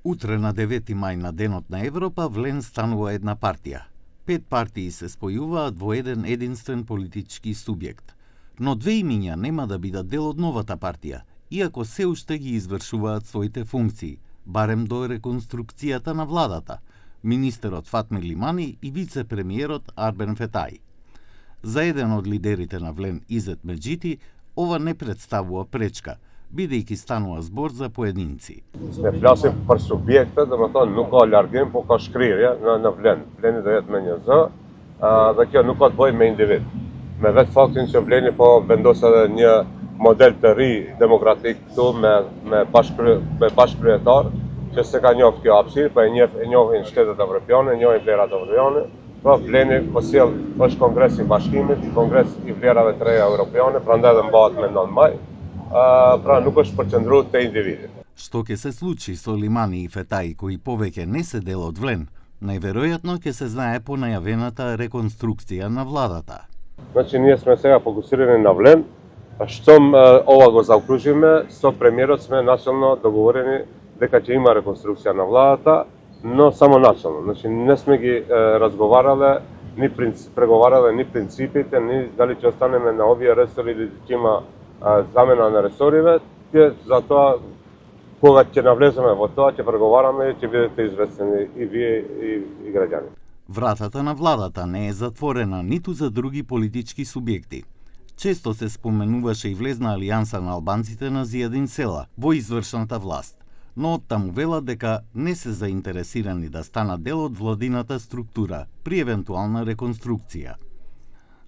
Утре на 9 мај на Денот на Европа Влен станува една партија. 5 партии се спојуваат во еден единствен политички субјект. Но две имиња нема да бидат дел од новата партија, иако се уште ги извршуваат своите функции, барем до реконструкцијата на владата, министерот Фатми Лимани и вице-премиерот Арбен Фетај. За еден од лидерите на Влен, Изет Меджити, ова не представува пречка, бидејќи станува збор за поединци. Не фласим për subjekte, domethënë nuk ka largim, po ka shkrirje në Vlen. Vleni do jetë me një zë, dhe kjo nuk ka të bëjë me individ. Me vetë faktin që Vleni po vendos edhe një model të ri demokratik këtu me bashkëkryetar, që se ka njoft kjo hapësirë, po e njohin shtetet evropiane, e njohin vlerat evropiane. Pra Vleni po sjell është kongres i bashkimit, kongres i vlerave të reja evropiane, prandaj edhe mbahet me 9 maj. Pra nuk është përqendruar te individi. Што ќе се случи со Лимани и Фетај кои повеќе не се дел од Влен, најверојатно ќе се знае по најавената реконструкција на владата. Значи ние сме сега фокусирани на Влен, штом ова го заокружиме, со премиерот сме начално договорени дека ќе има реконструкција на владата, но само начално. Значи не сме ги разговарале, преговарале ни принципите, ни дали ќе останеме на овие ресори или ќе има замена на ресориве, затоа кога ќе навлеземе во тоа, ќе преговараме и ќе бидете известени и вие и граѓани. Вратата на владата не е затворена ниту за други политички субјекти. Често се споменуваше и влезна алијанса на албанците на Зијадин Села во извршната власт, но оттаму велат дека не се заинтересирани да станат дел од владината структура при евентуална реконструкција.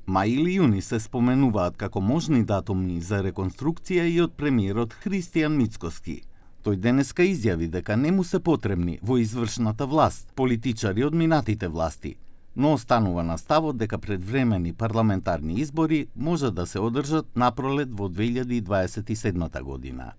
Мај или јуни се споменуваат како можни датуми за реконструкција и од премиерот Христијан Мицкоски. Тој денеска изјави дека не му се потребни во извршната власт политичари од минатите власти, но останува на ставот дека предвремени парламентарни избори може да се одржат напролет во 2027 година.